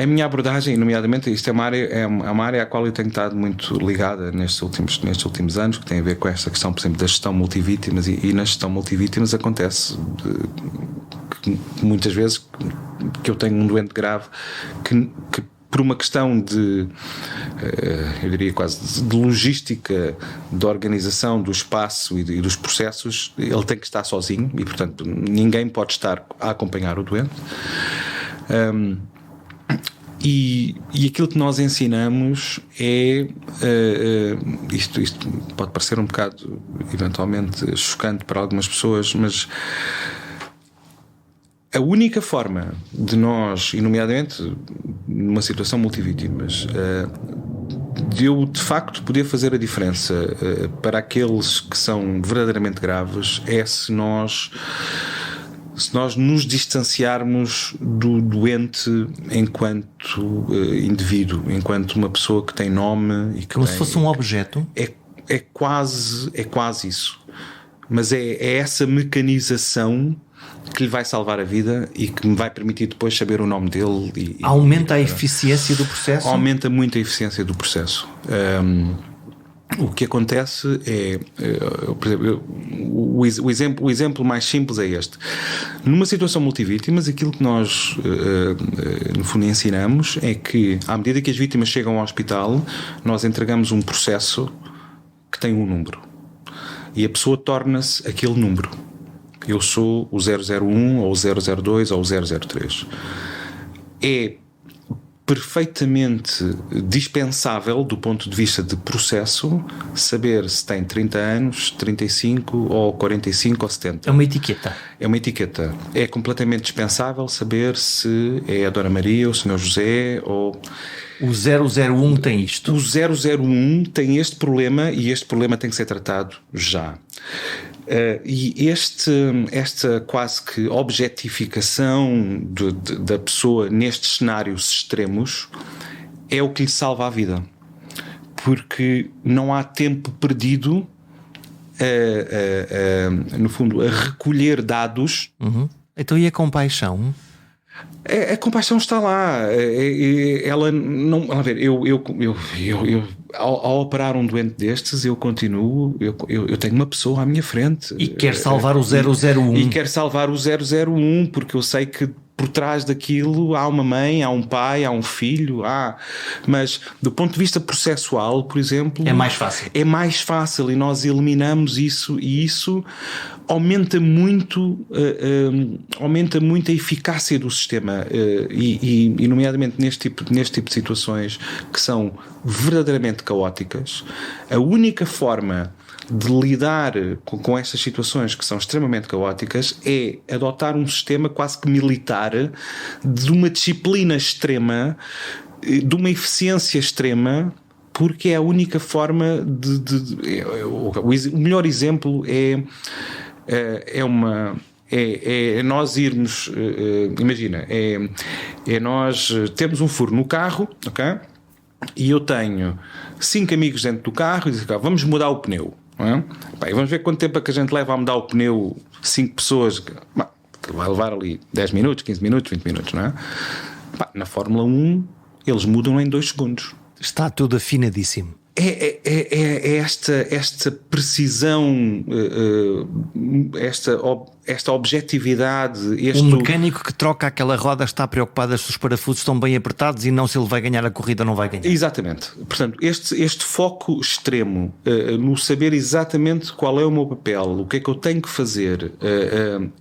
A minha abordagem, nomeadamente, isto é uma área à qual eu tenho estado muito ligada nestes últimos anos, que tem a ver com esta questão, por exemplo, da gestão multivítimas, e na gestão multivítimas acontece que muitas vezes que eu tenho um doente grave que por uma questão eu diria quase de logística, de organização do espaço e dos processos, ele tem que estar sozinho e, portanto, ninguém pode estar a acompanhar o doente. E aquilo que nós ensinamos é isto pode parecer um bocado eventualmente chocante para algumas pessoas, mas a única forma de nós, e nomeadamente numa situação multivítimas, de eu de facto poder fazer a diferença para aqueles que são verdadeiramente graves, é se nós nos distanciarmos do doente enquanto indivíduo, enquanto uma pessoa que tem nome e que como se fosse um objeto. É quase isso, mas é essa mecanização que lhe vai salvar a vida e que me vai permitir depois saber o nome dele. Aumenta a eficiência do processo? Aumenta muito a eficiência do processo. O que acontece é, por exemplo, o exemplo mais simples é este. Numa situação multivítimas, aquilo que nós no fundo ensinamos é que, à medida que as vítimas chegam ao hospital, nós entregamos um processo que tem um número e a pessoa torna-se aquele número. Eu sou o 001 ou o 002 ou o 003. perfeitamente dispensável do ponto de vista de processo saber se tem 30 anos, 35 ou 45 ou 70. É uma etiqueta. É uma etiqueta. É completamente dispensável saber se é a Dona Maria ou o Sr. José ou... O 001 tem isto. O 001 tem este problema e este problema tem que ser tratado já. E esta quase que objetificação da pessoa nestes cenários extremos é o que lhe salva a vida. Porque não há tempo perdido, no fundo, a recolher dados. Uhum. Então e a compaixão? A compaixão está lá. Ela não. Vamos ver, ao operar um doente destes, eu continuo. Eu tenho uma pessoa à minha frente. E quer salvar o 001. E quer salvar o 001, porque eu sei que por trás daquilo há uma mãe, há um pai, há um filho, mas do ponto de vista processual, por exemplo, é mais fácil. É mais fácil e nós eliminamos isso, e isso aumenta muito a eficácia do sistema, e nomeadamente neste tipo de situações que são verdadeiramente caóticas. A única forma de lidar com estas situações que são extremamente caóticas é adotar um sistema quase que militar, de uma disciplina extrema, de uma eficiência extrema, porque é a única forma o melhor exemplo é nós irmos, imagina, nós temos um furo no carro, ok? E eu tenho 5 amigos dentro do carro e dizem, vamos mudar o pneu. E vamos ver quanto tempo é que a gente leva a mudar o pneu. 5 pessoas, vai levar ali 10 minutos, 15 minutos, 20 minutos, não é? Na Fórmula 1 eles mudam em 2 segundos. Está tudo afinadíssimo. É esta precisão, esta objetividade. Um mecânico que troca aquela roda está preocupado se os parafusos estão bem apertados e não se ele vai ganhar a corrida ou não vai ganhar. Exatamente. Portanto, este foco extremo no saber exatamente qual é o meu papel, o que é que eu tenho que fazer,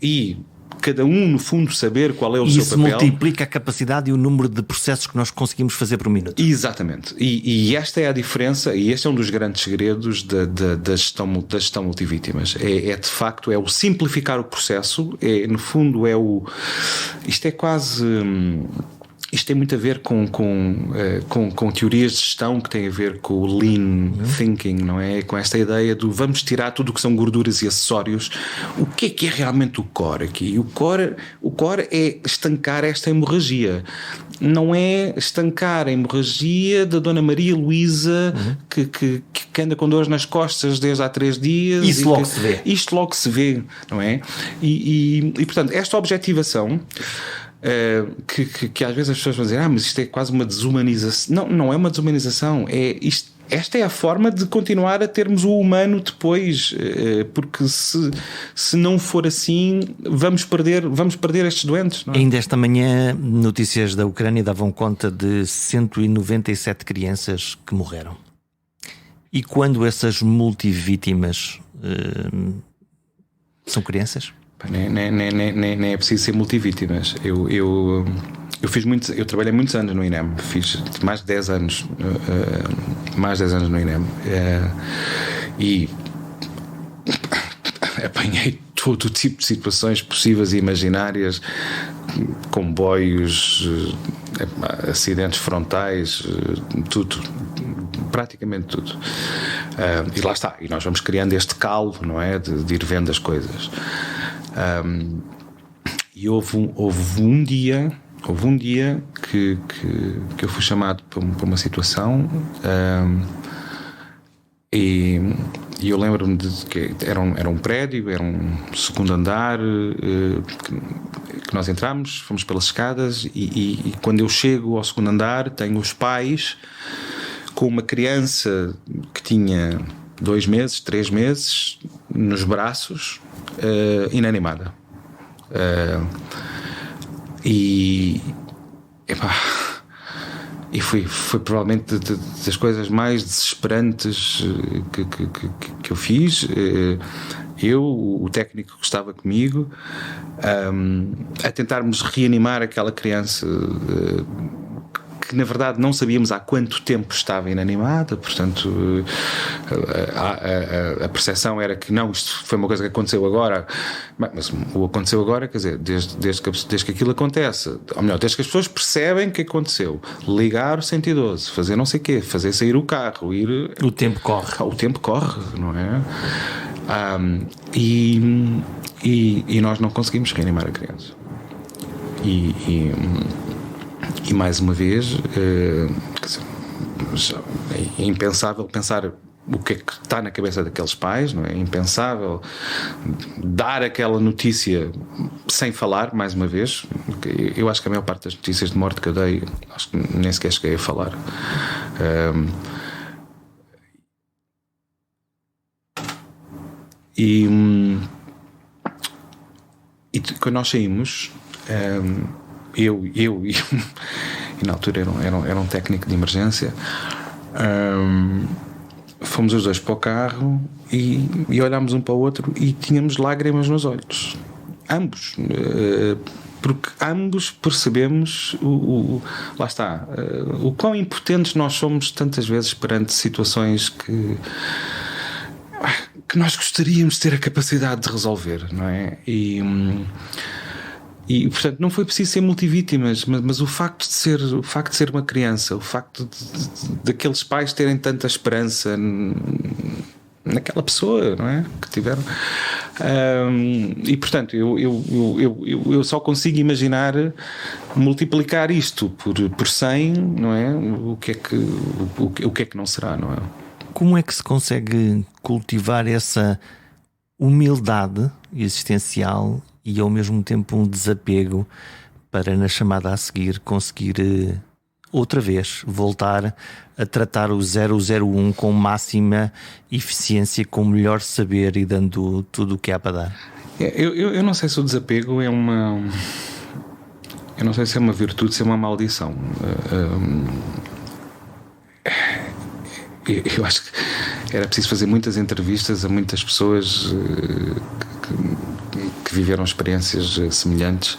e cada um, no fundo, saber qual é o seu papel. Isso multiplica a capacidade e o número de processos que nós conseguimos fazer por minuto. Exatamente. E esta é a diferença, e este é um dos grandes segredos da gestão multivítimas. De facto, é o simplificar o processo, no fundo, isto é quase... Isto tem muito a ver com teorias de gestão que têm a ver com o lean thinking, não é? Com esta ideia do vamos tirar tudo o que são gorduras e acessórios. O que é realmente o core aqui? O core é estancar esta hemorragia. Não é estancar a hemorragia da Dona Maria Luísa que anda com dores nas costas desde há 3 dias. Isto logo se vê. Isto logo se vê, não é? E portanto, esta objetivação... que às vezes as pessoas vão dizer mas isto é quase uma desumanização. Não é uma desumanização, esta é a forma de continuar a termos o humano depois, porque se não for assim vamos perder estes doentes, não é? Ainda esta manhã notícias da Ucrânia davam conta de 197 crianças que morreram. E quando essas multivítimas são crianças? Nem é preciso ser multivítimas. Eu trabalhei muitos anos no INEM, fiz mais de 10 anos no INEM, e apanhei todo o tipo de situações possíveis e imaginárias, comboios, acidentes frontais, tudo, praticamente tudo. E lá está, e nós vamos criando este calo, não é, de ir vendo as coisas. E houve um dia que eu fui chamado para uma situação, e eu lembro-me de que era um prédio, era um segundo andar, que nós entramos, fomos pelas escadas, e quando eu chego ao segundo andar tenho os pais com uma criança que tinha 2 meses, 3 meses nos braços, inanimada, e foi provavelmente das coisas mais desesperantes que eu fiz. O técnico que estava comigo, a tentarmos reanimar aquela criança que na verdade não sabíamos há quanto tempo estava inanimada, portanto a percepção era que não, isto foi uma coisa que aconteceu agora. Mas o aconteceu agora, quer dizer, desde que aquilo acontece, ou melhor, desde que as pessoas percebem que aconteceu, ligar o 112, fazer não sei o quê, fazer sair o carro, ir... O tempo corre. O tempo corre, não é? E nós não conseguimos reanimar a criança. E mais uma vez, quer dizer, é impensável pensar o que é que está na cabeça daqueles pais, não é? É impensável dar aquela notícia sem falar, mais uma vez. Eu acho que a maior parte das notícias de morte que eu dei, acho que nem sequer cheguei a falar. E quando nós saímos, eu e na altura era um técnico de emergência, fomos os dois para o carro e olhámos um para o outro e tínhamos lágrimas nos olhos, ambos, porque ambos percebemos lá está, o quão impotentes nós somos tantas vezes perante situações que nós gostaríamos de ter a capacidade de resolver, não é? E portanto não foi preciso ser multivítimas, mas o facto de ser uma criança, o facto daqueles pais terem tanta esperança naquela pessoa, não é? Que tiveram, e portanto eu só consigo imaginar multiplicar isto por 100, não é? O que é que não será, não é? Como é que se consegue cultivar essa humildade existencial e ao mesmo tempo um desapego para, na chamada a seguir, conseguir outra vez voltar a tratar o 001 com máxima eficiência, com melhor saber e dando tudo o que há para dar? Eu não sei se o desapego é uma... Eu não sei se é uma virtude, se é uma maldição. Eu acho que era preciso fazer muitas entrevistas a muitas pessoas que viveram experiências semelhantes.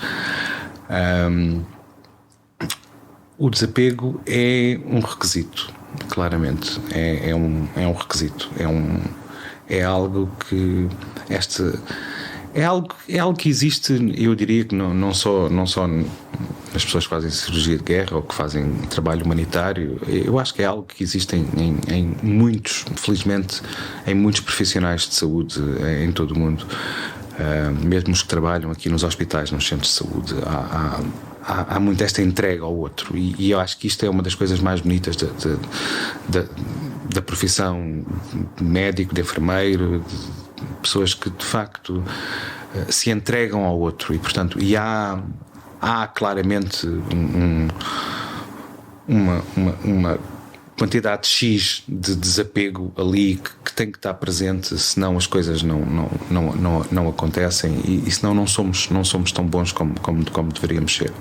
O desapego é um requisito, claramente. É um requisito. É algo que é algo que existe, eu diria que não só nas pessoas que fazem cirurgia de guerra ou que fazem trabalho humanitário. Eu acho que é algo que existe em muitos, felizmente, em muitos profissionais de saúde em todo o mundo, mesmo os que trabalham aqui nos hospitais, nos centros de saúde. Há muito esta entrega ao outro, e eu acho que isto é uma das coisas mais bonitas da profissão de médico, de enfermeiro, de pessoas que de facto se entregam ao outro, e portanto há claramente uma quantidade X de desapego ali que tem que estar presente, senão as coisas não acontecem, e senão não somos tão bons como deveríamos ser.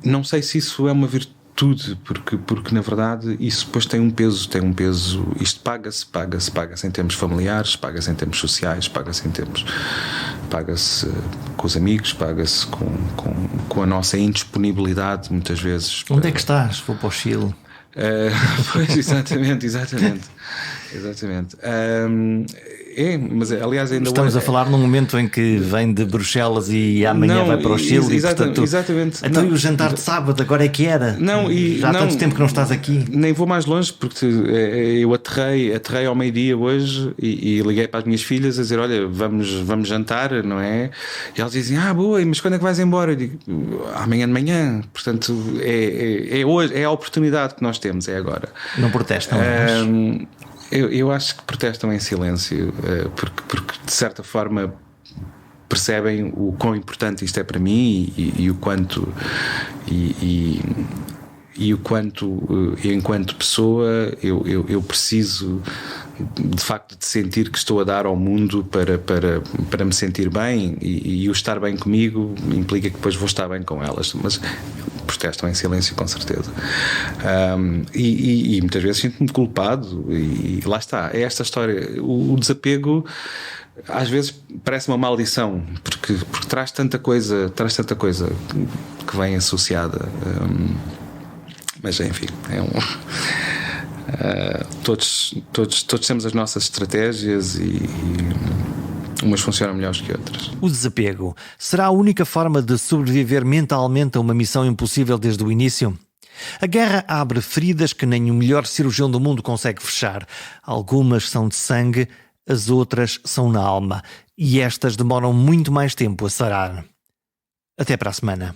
Não sei se isso é uma virtude, porque na verdade isso depois tem um peso. Isto paga-se em termos familiares, paga-se em termos sociais, paga-se com os amigos, paga-se com a nossa indisponibilidade muitas vezes. Onde é que estás? Vou para o Chile. Pois, exatamente. Mas aliás ainda estamos a falar num momento em que vem de Bruxelas e amanhã vai para o Chile, exatamente. Então, e o jantar de sábado agora é que era? Já há tanto tempo que não estás aqui. Nem vou mais longe, porque eu aterrei ao meio-dia hoje e liguei para as minhas filhas a dizer: olha, vamos jantar, não é? E elas dizem: boa, mas quando é que vais embora? Eu digo: amanhã de manhã. Portanto, é hoje, é a oportunidade que nós temos, é agora. Não protestam? Eu acho que protestam em silêncio, porque de certa forma percebem o quão importante isto é para mim e o quanto enquanto pessoa eu preciso de facto de sentir que estou a dar ao mundo para me sentir bem, e o estar bem comigo implica que depois vou estar bem com elas, mas protestam em silêncio, com certeza. E muitas vezes sinto-me culpado, e lá está, é esta história. O desapego às vezes parece uma maldição, porque traz tanta coisa que vem associada. Mas enfim, todos temos as nossas estratégias e umas funcionam melhores que outras. O desapego será a única forma de sobreviver mentalmente a uma missão impossível desde o início? A guerra abre feridas que nem o melhor cirurgião do mundo consegue fechar. Algumas são de sangue, as outras são na alma. E estas demoram muito mais tempo a sarar. Até para a semana.